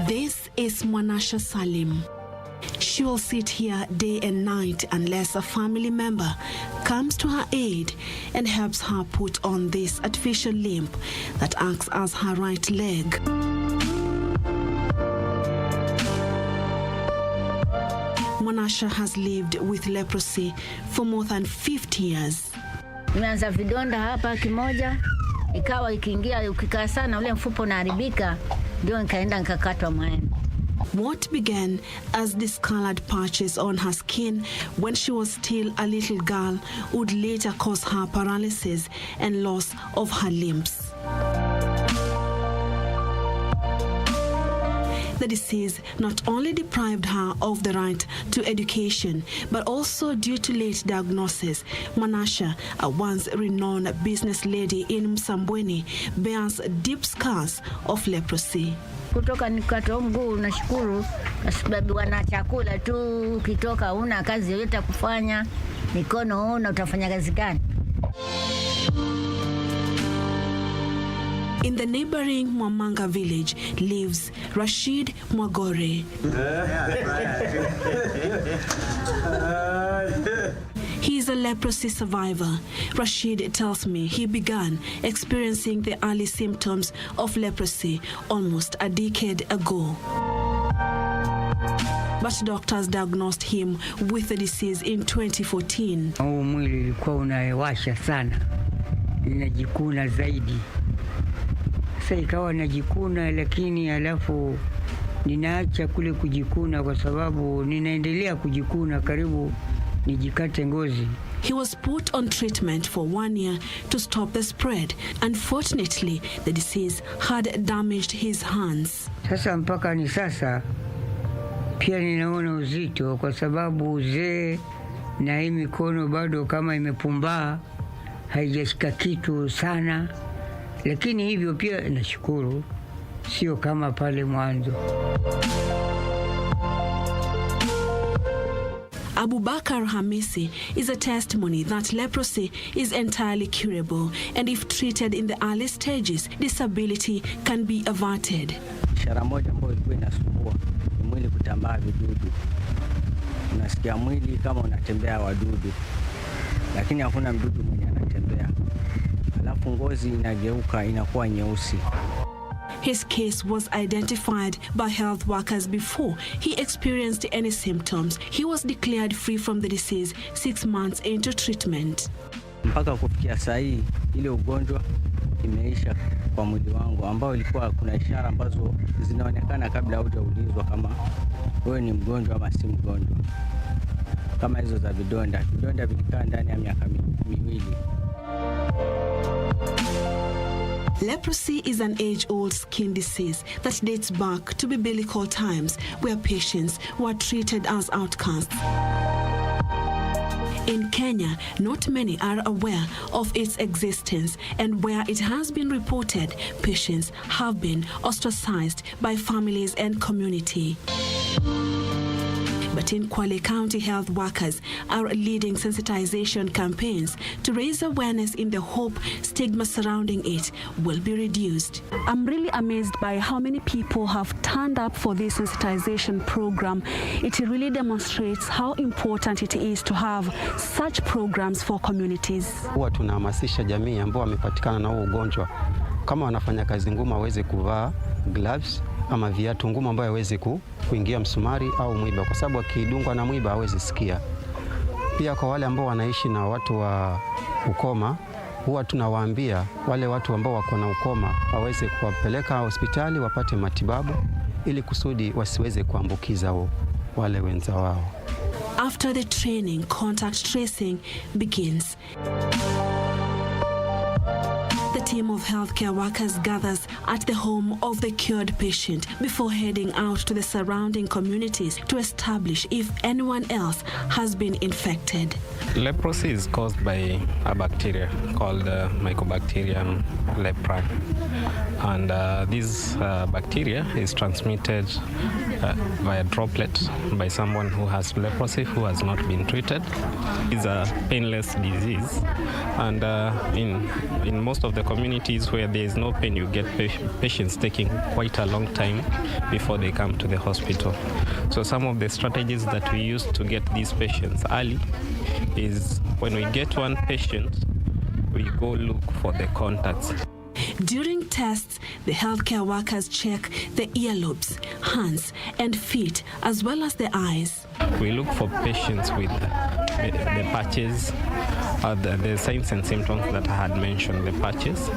This is Mwanaisha Salim. She will sit here day and night unless a family member comes to her aid and helps her put on this artificial limb that acts as her right leg. Mwanaisha has lived with leprosy for more than 50 years. Nimeanza vidonda hapa kimoja, ikawa ikiingia ukikaa sana ule mfupa unaharibika, ndio nikaenda nikakatwa mwani. What began as discolored patches on her skin when she was still a little girl would later cause her paralysis and loss of her limbs. The disease not only deprived her of the right to education, but also due to late diagnosis, Mwanaisha, a once renowned business lady in Msambweni, bears deep scars of leprosy. Kutoka nikatoa mguu, nashukuru kwa sababu wana chakula tu, ukitoka una kazi yoyote kufanya, mikono una utafanya kazi gani? In the neighboring Mwamanga village lives Rashid Mwagore. He is a leprosy survivor. Rashid tells me he began experiencing the early symptoms of leprosy almost a decade ago. But doctors diagnosed him with the disease in 2014. Mwili ulikuwa unawasha sana, inajikuna zaidi. Sasa ikawa najikuna, lakini alafu ninaacha kule kujikuna kwa sababu ninaendelea kujikuna karibu nijikate ngozi. He was put on treatment for 1 year to stop the spread. Unfortunately, the disease had damaged his hands. Sasa mpaka ni sasa pia ninaona uzito kwa sababu uzee na hii mikono bado kama imepumbaa, haijashika kitu sana. Lakini hivyo pia nashukuru, sio kama pale mwanzo. Abubakar Khamisi is a testimony that leprosy is entirely curable, and if treated in the early stages, disability can be averted. Ishara moja ambayo ilikuwa inasumbua ni mwili kutambaa vidudu. Unasikia mwili kama unatembea wadudu, lakini hakuna mdudu mwenye anatembea. Alafu ngozi inageuka inakuwa nyeusi. His case was identified by health workers before he experienced any symptoms. He was declared free from the disease 6 months into treatment. Mpaka kufikia saa hii ile ugonjwa imeisha kwa mwili wangu, ambao ilikuwa kuna ishara ambazo zinaonekana kabla hujaulizwa kama wewe ni mgonjwa ama si mgonjwa. Kama hizo za vidonda. Vidonda vilikaa ndani ya miaka miwili. Leprosy is an age-old skin disease that dates back to biblical times, where patients were treated as outcasts. In Kenya, not many are aware of its existence, and where it has been reported, patients have been ostracized by families and community. But in Kwale County, health workers are leading sensitization campaigns to raise awareness in the hope stigma surrounding it will be reduced. I'm really amazed by how many people have turned up for this sensitization program. It really demonstrates how important it is to have such programs for communities. Huwa tunahamasisha jamii ambao wamepatikana na ugonjwa, kama wanafanya kazi ngumu waweze kuvaa gloves ama viatu ngumu ambayo hawezi kuingia msumari au mwiba, kwa sababu akidungwa na mwiba hawezi sikia. Pia kwa wale ambao wanaishi na watu wa ukoma, huwa tunawaambia wale watu ambao wako na ukoma waweze kuwapeleka hospitali wapate matibabu ili kusudi wasiweze kuambukiza wale wenza wao. After the training, contact tracing begins. The team of healthcare workers gathers at the home of the cured patient before heading out to the surrounding communities to establish if anyone else has been infected. Leprosy is caused by a bacteria called Mycobacterium leprae. And this bacteria is transmitted via droplet by someone who has leprosy who has not been treated. It's a painless disease, and in most of the communities communities where there is no pain, you get patients taking quite a long time before they come to the hospital. So some of the strategies that we use to get these patients early is when we get one patient, we go look for the contacts. During tests, the healthcare workers check the earlobes, hands, and feet, as well as the eyes. We look for patients with the patches, the signs and symptoms that I had mentioned, the patches,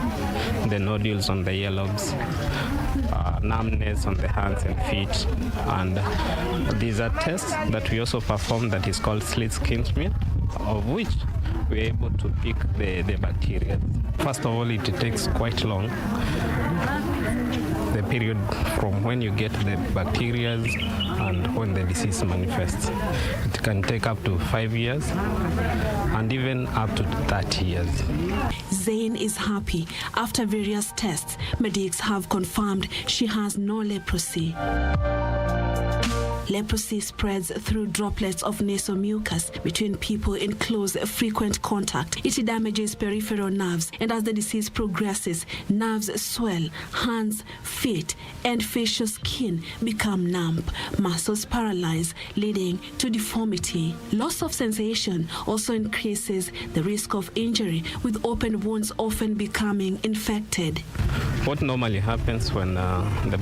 the nodules on the earlobes, numbness on the hands and feet. And these are tests that we also perform that is called slit skin smear, of which we're able to pick the bacteria. First of all, it takes quite long. The period from when you get the bacteria and when the disease manifests. It can take up to 5 years and even up to 30 years. Zain is happy. After various tests, medics have confirmed she has no leprosy. Leprosy spreads through droplets of nasal mucus between people in close, frequent contact. It damages peripheral nerves, and as the disease progresses, nerves swell, hands, feet, and facial skin become numb, muscles paralyze, leading to deformity. Loss of sensation also increases the risk of injury, with open wounds often becoming infected. What normally happens when the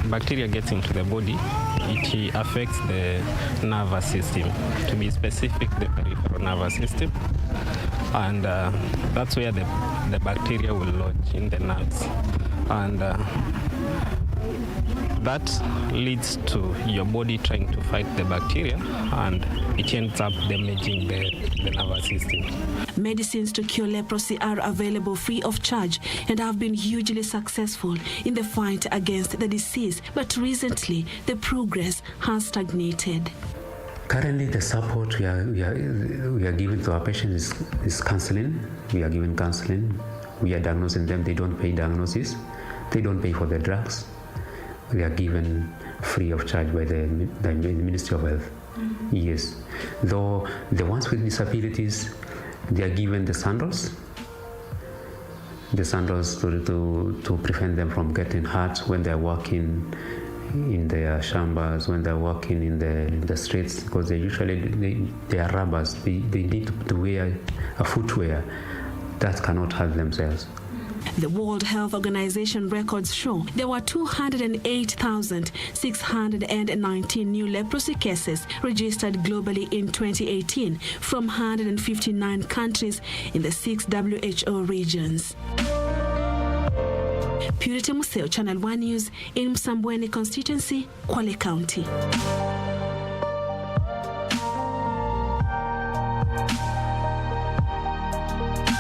bacteria gets into the body, it affects the nervous system, to be specific, the peripheral nervous system, and that's where the bacteria will lodge in the nerves, and that leads to your body trying to fight the bacteria, and it ends up damaging the nervous system. Medicines to cure leprosy are available free of charge and have been hugely successful in the fight against the disease, but recently the progress has stagnated. Currently, the support we are giving to our patients is counseling. We are giving counseling. We are diagnosing them. They don't pay diagnosis. They don't pay for the drugs. We are given free of charge by the Ministry of Health. Mm-hmm. Yes. Though the ones with disabilities, they are given the sandals to prevent them from getting hurt when they are walking in their chambers, when they are walking in the streets, because they are rubbers. They need to wear a footwear that cannot hurt themselves. The World Health Organization records show there were 208,619 new leprosy cases registered globally in 2018 from 159 countries in the 6 WHO regions. Purity Museo, Channel 1 News in Msambweni constituency, Kwale County.